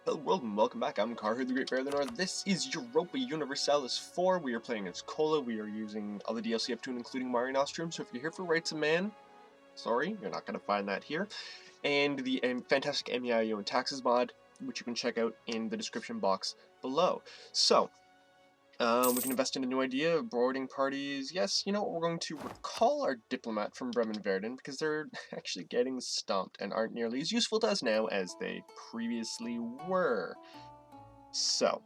Hello world and welcome back. I'm Karhu, the Great Bear of the North. This is Europa Universalis IV. We are playing as Cologne. We are using all the DLC up to and including Mare Nostrum. So if you're here for Rights of Man, sorry, you're not going to find that here. And the fantastic MEIOU Taxes Mod, which you can check out in the description box below. So, we can invest in a new idea, boarding parties. Yes, you know what, we're going to recall our diplomat from Bremen-Verden because they're actually getting stumped and aren't nearly as useful to us now as they previously were. So,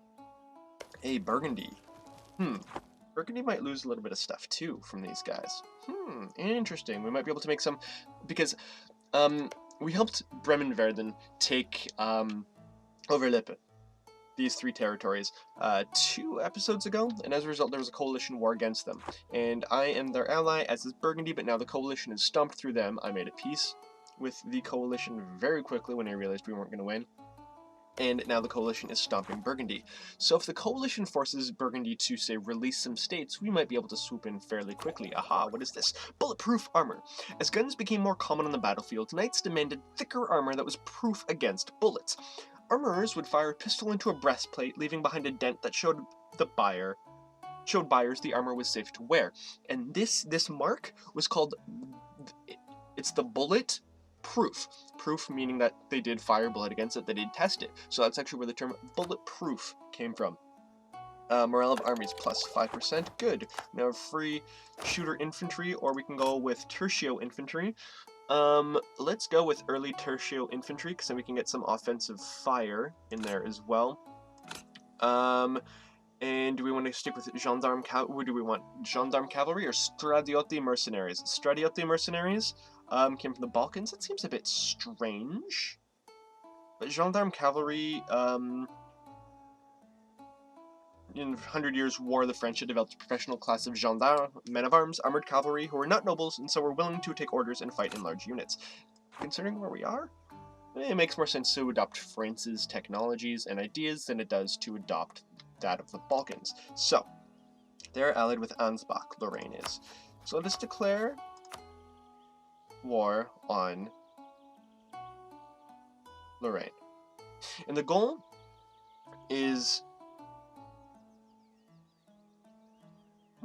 a Burgundy. Burgundy might lose a little bit of stuff too from these guys. Interesting. We might be able to make some, because we helped Bremen-Verden take Overlippe, these three territories, 2 episodes ago, and as a result there was a coalition war against them. And I am their ally, as is Burgundy, but now the coalition is stumped through them. I made a peace with the coalition very quickly when I realized we weren't going to win. And now the coalition is stomping Burgundy. So if the coalition forces Burgundy to, say, release some states, we might be able to swoop in fairly quickly. Aha, what is this? Bulletproof armor. As guns became more common on the battlefield, knights demanded thicker armor that was proof against bullets. Armorers would fire a pistol into a breastplate, leaving behind a dent that showed buyers the armor was safe to wear. And this mark was called, it's the bullet proof. Proof meaning that they did fire a bullet against it, they did test it. So that's actually where the term bulletproof came from. Morale of armies plus 5%, good. Now free shooter infantry, or we can go with tertio infantry. Let's go with early tertio infantry, because then we can get some offensive fire in there as well. And do we want to stick with gendarme cavalry? Do we want gendarme cavalry or stradiotti mercenaries? Stradiotti mercenaries came from the Balkans. That seems a bit strange. But gendarme cavalry, in 100 Years' War, the French had developed a professional class of gendarmes, men of arms, armored cavalry, who were not nobles and so were willing to take orders and fight in large units. Considering where we are, it makes more sense to adopt France's technologies and ideas than it does to adopt that of the Balkans. So, they're allied with Ansbach, Lorraine is. So let us declare war on Lorraine. And the goal is...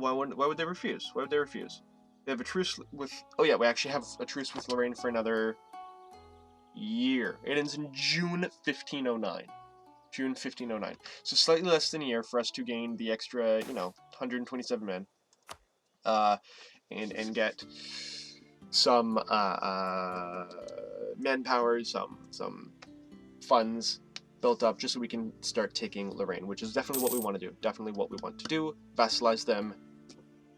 Why would they refuse? Why would they refuse? They have a truce with... Oh yeah, we actually have a truce with Lorraine for another year. It ends in June 1509. June 1509. So slightly less than a year for us to gain the extra, 127 men. And get some manpower, some funds built up just so we can start taking Lorraine, which is definitely what we want to do. Definitely what we want to do. Vassalize them.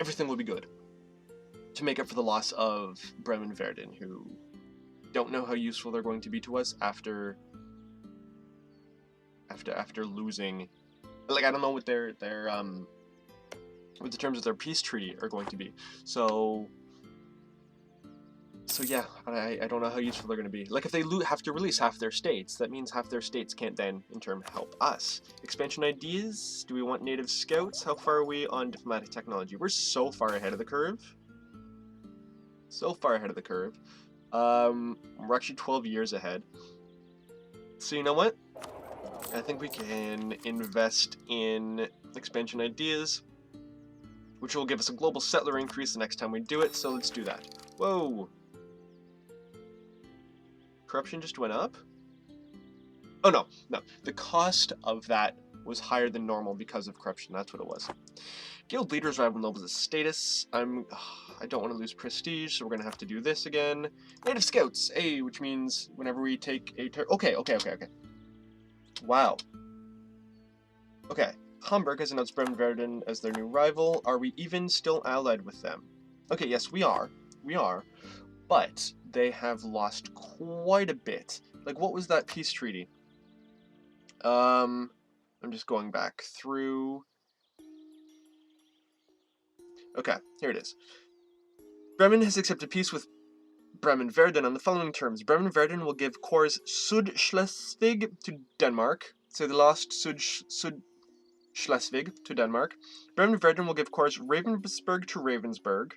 Everything will be good. To make up for the loss of Bremen-Verden, who don't know how useful they're going to be to us after losing. Like, I don't know what their what the terms of their peace treaty are going to be. So yeah, I don't know how useful they're going to be. Like, if they have to release half their states, that means half their states can't then, in turn, help us. Expansion ideas? Do we want native scouts? How far are we on diplomatic technology? We're so far ahead of the curve. So far ahead of the curve. We're actually 12 years ahead. So you know what? I think we can invest in expansion ideas, which will give us a global settler increase the next time we do it, so let's do that. Whoa! Corruption just went up? Oh no. The cost of that was higher than normal because of corruption, that's what it was. Guild leaders rival nobles as status. I don't want to lose prestige, so we're going to have to do this again. Native scouts, which means whenever we take a Okay. Wow. Okay. Hamburg has announced Bremen-Verden as their new rival. Are we even still allied with them? Okay, yes, we are. We are. But they have lost quite a bit. Like, what was that peace treaty? I'm just going back through. Okay, here it is. Bremen has accepted peace with Bremen-Verden on the following terms. Bremen-Verden will give Corps Sud-Schleswig to Denmark. So they lost Sud-Schleswig to Denmark. Bremen-Verden will give Corps Ravensburg to Ravensburg.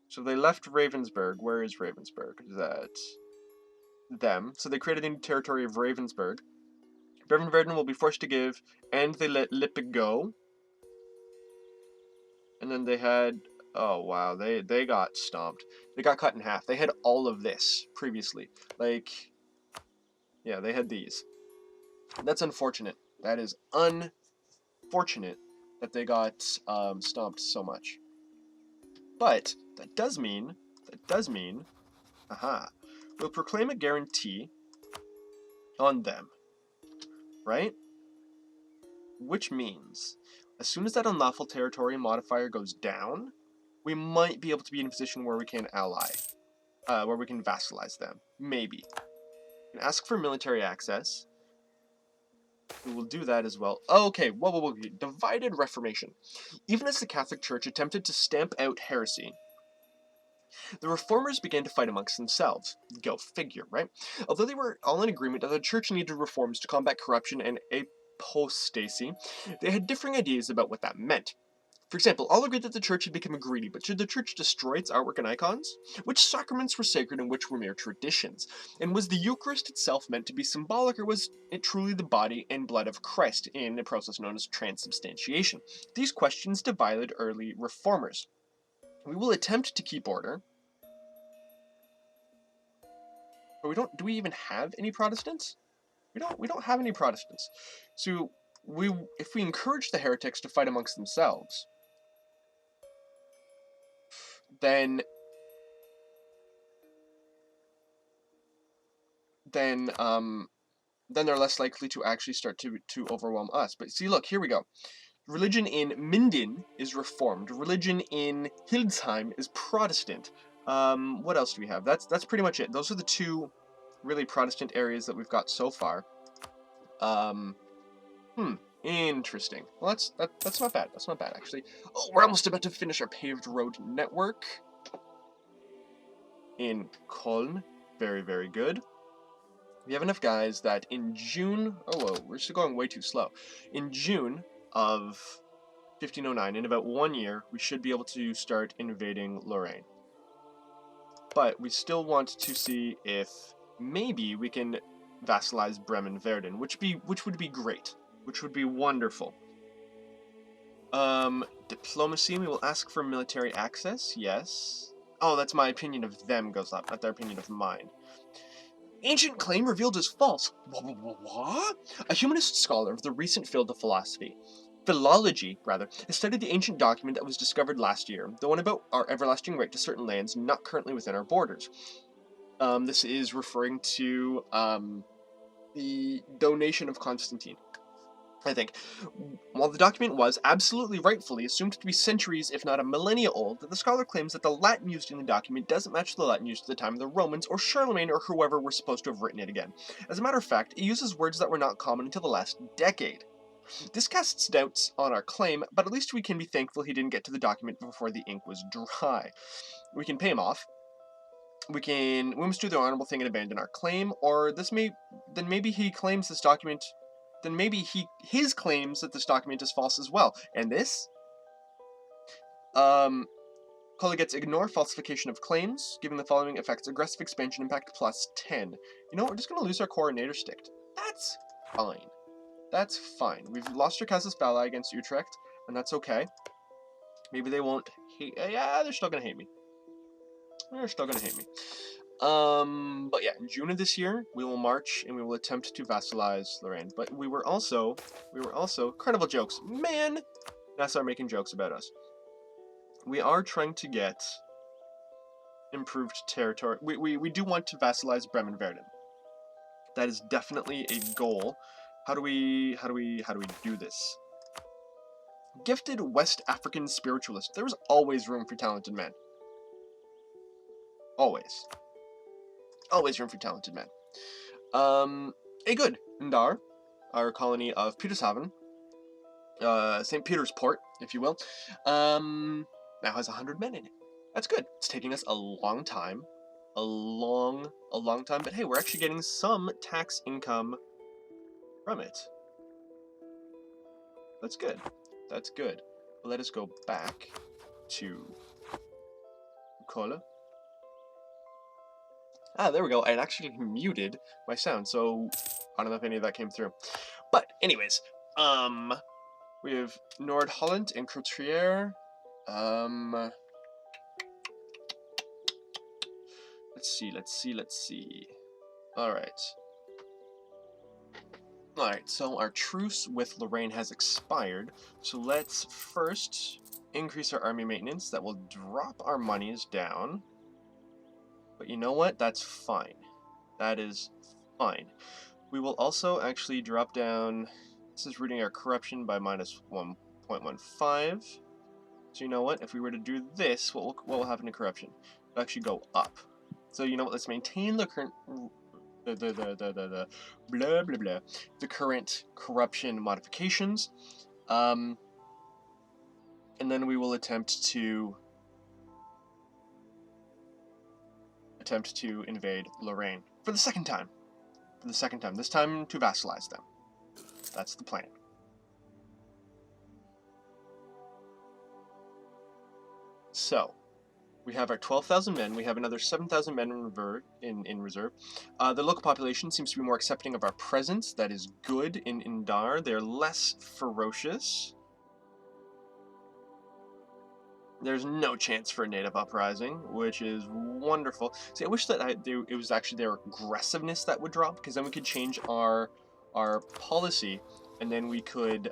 So they left Ravensburg. Where is Ravensburg? Is that them? So they created the new territory of Ravensburg. Bremen Verden will be forced to give, and they let Lippe go. And then they had, oh wow, they got stomped. They got cut in half. They had all of this previously. Like, yeah, they had these. That's unfortunate. That is unfortunate that they got stomped so much. But that does mean, aha, we'll proclaim a guarantee on them, right? Which means, as soon as that unlawful territory modifier goes down, we might be able to be in a position where we can ally, where we can vassalize them. Maybe. We can ask for military access. We will do that as well. Okay, whoa. Divided Reformation. Even as the Catholic Church attempted to stamp out heresy, the reformers began to fight amongst themselves. Go figure, right? Although they were all in agreement that the church needed reforms to combat corruption and apostasy, they had differing ideas about what that meant. For example, all agreed that the church had become greedy, but should the church destroy its artwork and icons? Which sacraments were sacred and which were mere traditions? And was the Eucharist itself meant to be symbolic, or was it truly the body and blood of Christ in a process known as transubstantiation? These questions divided early reformers. We will attempt to keep order, but do we even have any Protestants? We don't have any Protestants. So if we encourage the heretics to fight amongst themselves, then they're less likely to actually start to overwhelm us. But see, look, here we go. Religion in Minden is Reformed. Religion in Hildesheim is Protestant. What else do we have? That's pretty much it. Those are the two really Protestant areas that we've got so far. Interesting. Well, that's not bad. That's not bad, actually. Oh, we're almost about to finish our paved road network in Köln. Very, very good. We have enough guys that in June... Oh, whoa, we're still going way too slow. In June of 1509, in about 1 year, we should be able to start invading Lorraine. But we still want to see if maybe we can vassalize Bremen Verden, which would be great. Which would be wonderful. Diplomacy, we will ask for military access, yes. Oh, that's my opinion of them goes up, not their opinion of mine. Ancient claim revealed as false. What? A humanist scholar of the recent field of philology, has studied the ancient document that was discovered last year, the one about our everlasting right to certain lands not currently within our borders. This is referring to the donation of Constantine, I think. While the document was absolutely rightfully assumed to be centuries, if not a millennia old, the scholar claims that the Latin used in the document doesn't match the Latin used at the time of the Romans or Charlemagne or whoever were supposed to have written it again. As a matter of fact, it uses words that were not common until the last decade. This casts doubts on our claim, but at least we can be thankful he didn't get to the document before the ink was dry. We can pay him off. We must do the honorable thing and abandon our claim, or then maybe he claims this document... Then maybe his claims that this document is false as well. And this? Köln gets ignore falsification of claims, giving the following effects: aggressive expansion impact plus 10. You know what, we're just going to lose our coordinator stick. That's fine. That's fine. We've lost our Casus Belli against Utrecht, and that's okay. Maybe they won't hate... yeah, they're still going to hate me. But yeah, in June of this year, we will march and we will attempt to vassalize Lorraine. But we were also carnival jokes. Man, now start making jokes about us. We are trying to get improved territory. We do want to vassalize Bremen Verden. That is definitely a goal. How do we do this? Gifted West African spiritualist. There is always room for talented men. Always. Always room for talented men. Good. Ndar, our colony of Petershaven, St. Peter's Port, if you will, now has 100 men in it. That's good. It's taking us a long time. A long time, but hey, we're actually getting some tax income from it. That's good. That's good. But let us go back to Cologne. Ah, there we go. I had actually muted my sound, so I don't know if any of that came through. But anyways, we have Nord Holland and Courtrier. Let's see. Alright, so our truce with Lorraine has expired, so let's first increase our army maintenance. That will drop our monies down. But you know what? That's fine. That is fine. We will also actually drop down, this is reducing our corruption by minus 1.15. So you know what? If we were to do this, what will happen to corruption? It'll actually go up. So you know what? Let's maintain the current the current corruption modifications, and then we will attempt to invade Lorraine for the second time. This time to vassalize them. That's the plan. So, we have our 12,000 men. We have another 7,000 men in reserve. The local population seems to be more accepting of our presence. That is good in Indar. They're less ferocious. There's no chance for a native uprising, which is wonderful. See, I wish that it was actually their aggressiveness that would drop, because then we could change our policy, and then we could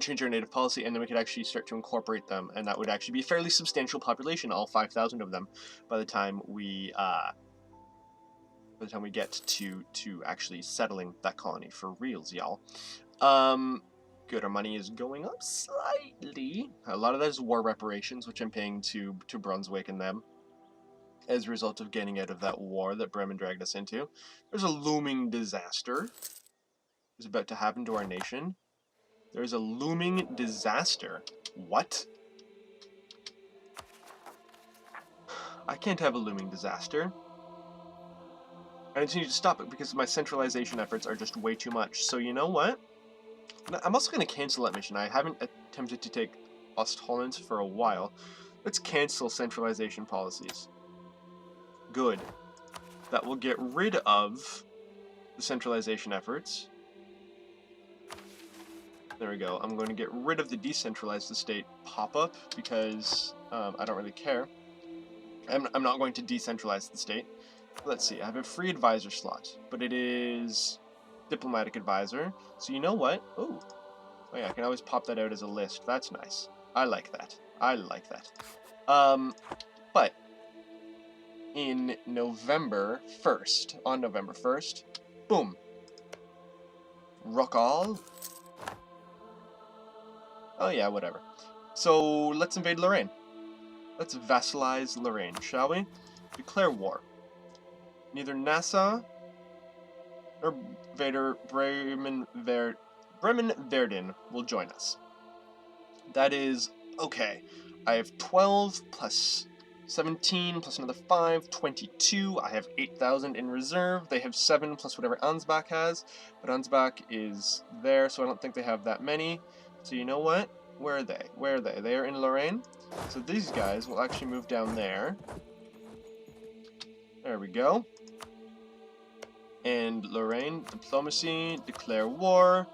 change our native policy, and then we could actually start to incorporate them, and that would actually be a fairly substantial population, all 5,000 of them, by the time we get to actually settling that colony for reals, y'all. Good, our money is going up slightly. A lot of that is war reparations, which I'm paying to Brunswick and them, as a result of getting out of that war that Bremen dragged us into. There's a looming disaster is about to happen to our nation. There's a looming disaster. What? I can't have a looming disaster. I just need to stop it because my centralization efforts are just way too much. So you know what? I'm also going to cancel that mission. I haven't attempted to take Ostholland for a while. Let's cancel centralization policies. Good. That will get rid of the centralization efforts. There we go. I'm going to get rid of the decentralized estate pop-up because I don't really care. I'm not going to decentralize the state. Let's see. I have a free advisor slot, but it is diplomatic advisor. So you know what? Oh yeah, I can always pop that out as a list. That's nice. I like that. But in November 1st, boom. Rockall. Oh yeah, whatever. So let's invade Lorraine. Let's vassalize Lorraine, shall we? Declare war. Neither Nassau or Bremen Verden will join us. That is okay. I have 12 plus 17 plus another 5, 22. I have 8,000 in reserve. They have 7 plus whatever Ansbach has, but Ansbach is there, so I don't think they have that many. So you know what? Where are they? They are in Lorraine. So these guys will actually move down there. There we go. And Lorraine, diplomacy, declare war.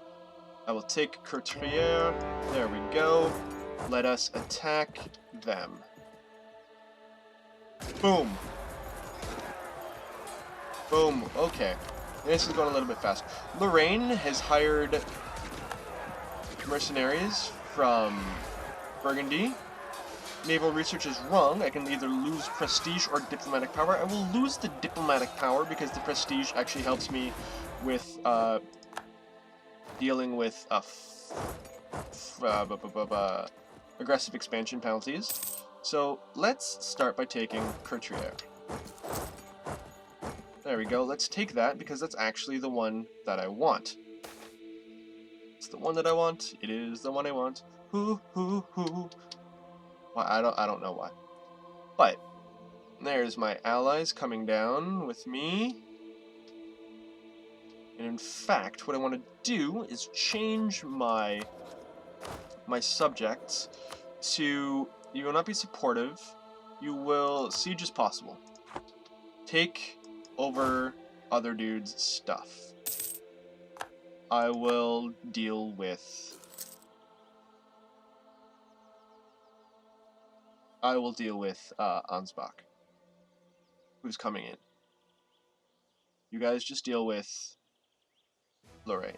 I will take Courtrier. There we go. Let us attack them. Boom. Boom. Okay. This is going a little bit fast. Lorraine has hired mercenaries from Burgundy. Naval research is wrong. I can either lose prestige or diplomatic power. I will lose the diplomatic power because the prestige actually helps me with dealing with aggressive expansion penalties. So let's start by taking Courtrier. There we go. Let's take that because that's actually the one that I want. It's the one that I want. It is the one I want. Hoo. Well, I don't know why. But there's my allies coming down with me. And in fact, what I want to do is change my subjects to, you will not be supportive, you will siege as possible. Take over other dudes' stuff. I will deal with... Ansbach, who's coming in. You guys just deal with Lorraine.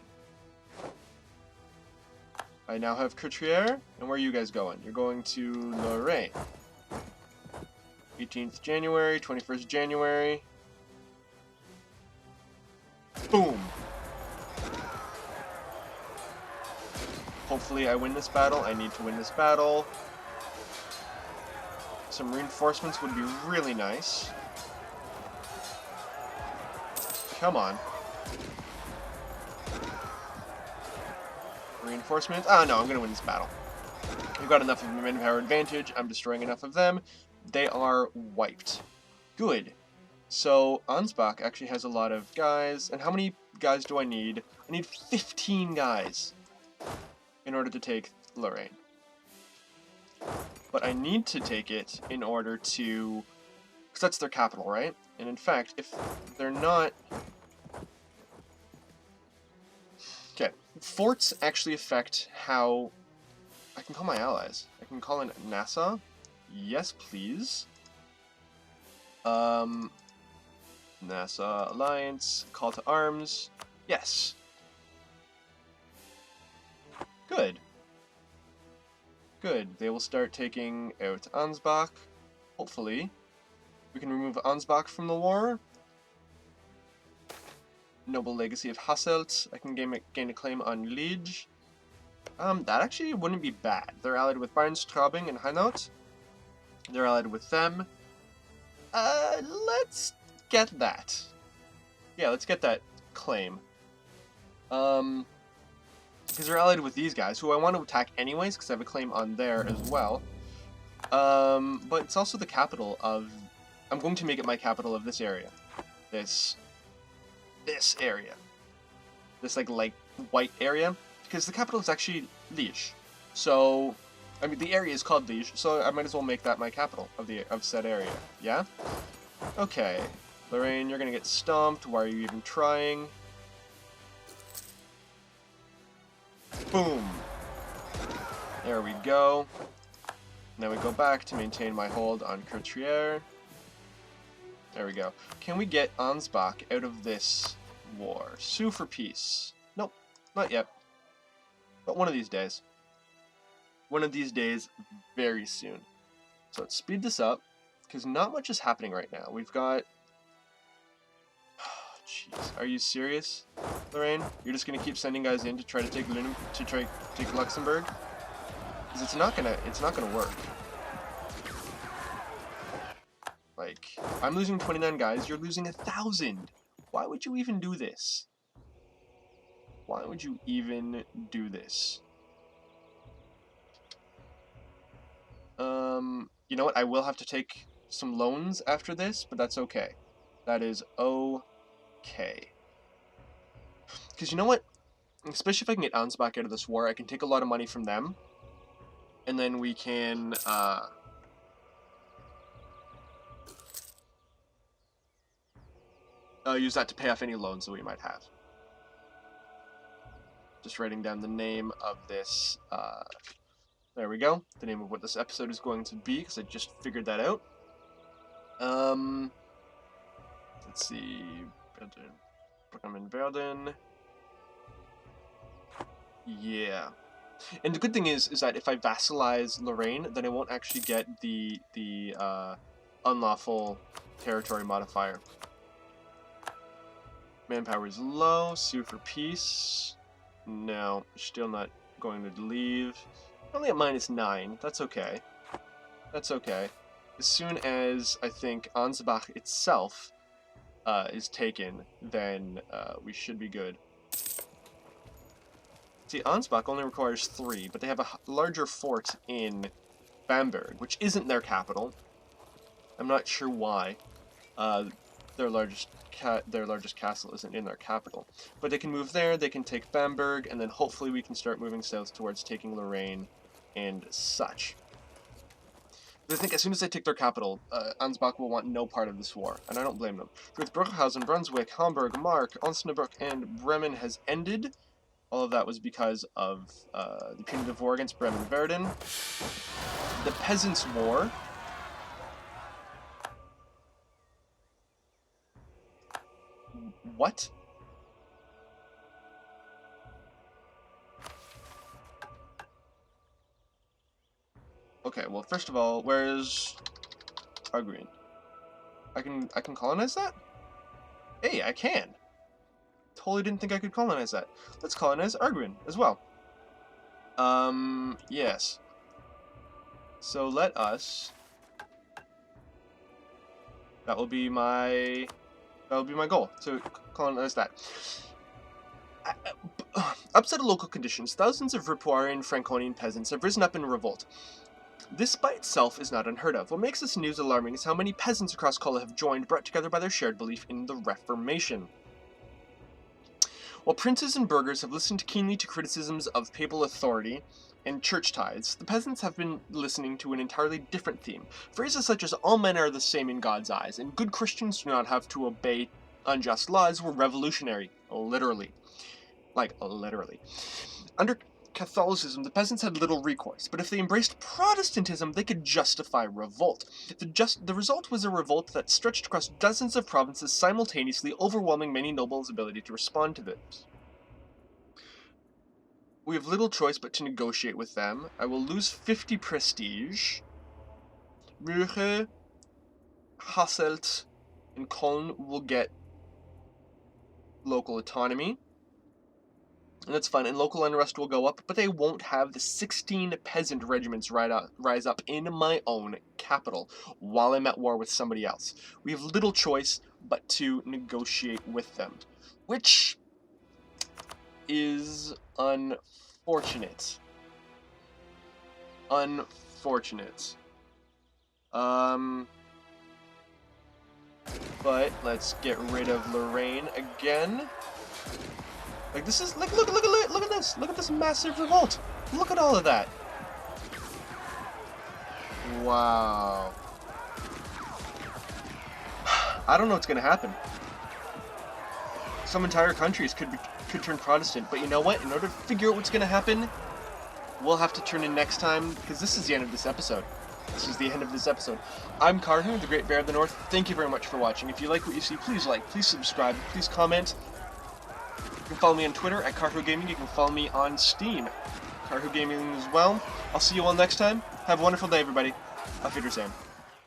I now have Courtrier, and where are you guys going? You're going to Lorraine. 18th January, 21st January. Boom! Hopefully I win this battle. I need to win this battle. Some reinforcements would be really nice. Come on. Reinforcements? Ah, no, I'm gonna win this battle. We've got enough of a manpower advantage. I'm destroying enough of them. They are wiped. Good. So, Ansbach actually has a lot of guys. And how many guys do I need? I need 15 guys in order to take Lorraine. But I need to take it in order to... because that's their capital, right? And in fact, if they're not... Okay, forts actually affect how... I can call my allies. I can call in Nassau. Yes, please. Nassau Alliance. Call to arms. Yes. Good. Good. They will start taking out Ansbach. Hopefully. We can remove Ansbach from the war. Noble Legacy of Hasselt. I can gain a claim on Liege. That actually wouldn't be bad. They're allied with Barnstraubing and Hainaut. They're allied with them. Let's get that. Yeah, let's get that claim. Because they're allied with these guys, who I want to attack anyways, because I have a claim on there as well. But it's also the capital of... I'm going to make it my capital of this area. This area. This, like, light white area. Because the capital is actually Liege. So, I mean, the area is called Liege, so I might as well make that my capital of said area. Yeah? Okay. Lorraine, you're gonna get stomped. Why are you even trying? Boom! There we go. Now we go back to maintain my hold on Courtrier. There we go. Can we get Ansbach out of this war? Sue for peace. Nope, not yet. But one of these days. One of these days, very soon. So let's speed this up, because not much is happening right now. We've got... Jeez, are you serious, Lorraine? You're just gonna keep sending guys in to try to take take Luxembourg? Because it's not gonna work. Like, I'm losing 29 guys, you're losing 1,000. Why would you even do this? Why would you even do this? You know what? I will have to take some loans after this, but that's okay. That is okay. Because you know what? Especially if I can get Ansbach out of this war, I can take a lot of money from them. And then we can, use that to pay off any loans that we might have. Just writing down the name of this, there we go. The name of what this episode is going to be, because I just figured that out. Let's see. Program in Verden. Yeah. And the good thing is that if I vassalize Lorraine, then I won't actually get the unlawful territory modifier. Manpower is low. Sue for peace. No, still not going to leave. Only at -9. That's okay. That's okay. As soon as I think Ansbach itself is taken, then we should be good. See, Ansbach only requires 3, but they have a larger fort in Bamberg, which isn't their capital. I'm not sure why. Their largest castle isn't in their capital. But they can move there, they can take Bamberg, and then hopefully we can start moving south towards taking Lorraine and such. They think as soon as they take their capital, Ansbach will want no part of this war, and I don't blame them. With Bruchhausen, Brunswick, Hamburg, Mark, Osnabrück, and Bremen has ended. All of that was because of the punitive war against Bremen-Verden. The Peasants' War. What? Okay, well, first of all, where's Arguin? I can colonize that? Hey, I can. Totally didn't think I could colonize that. Let's colonize Arguin as well. Yes. So let us. That will be my goal, to colonize that. Upset of local conditions, thousands of Ripuarian Franconian peasants have risen up in revolt. This by itself is not unheard of. What makes this news alarming is how many peasants across Cologne have joined, brought together by their shared belief in the Reformation. While princes and burghers have listened keenly to criticisms of papal authority and church tithes, the peasants have been listening to an entirely different theme. Phrases such as all men are the same in God's eyes, and good Christians do not have to obey unjust laws were revolutionary. Literally. Like, literally. Under Catholicism, the peasants had little recourse, but if they embraced Protestantism, they could justify revolt. The result was a revolt that stretched across dozens of provinces simultaneously, overwhelming many nobles' ability to respond to this. We have little choice but to negotiate with them. I will lose 50 prestige. Brugge, Hasselt, and Köln will get local autonomy. And that's fun, and local unrest will go up, but they won't have the 16 peasant regiments rise up in my own capital while I'm at war with somebody else. We have little choice but to negotiate with them, which is unfortunate. Unfortunate. But let's get rid of Lorraine again. Like, this is, like, look at this! Look at this massive revolt! Look at all of that! Wow. I don't know what's gonna happen. Some entire countries could turn Protestant, but you know what? In order to figure out what's gonna happen, we'll have to turn in next time, because this is the end of this episode. This is the end of this episode. I'm Karhu, the Great Bear of the North. Thank you very much for watching. If you like what you see, please like, please subscribe, please comment. You can follow me on Twitter at Karhu Gaming. You can follow me on Steam, Karhu Gaming as well. I'll see you all next time. Have a wonderful day, everybody. Auf Wiedersehen.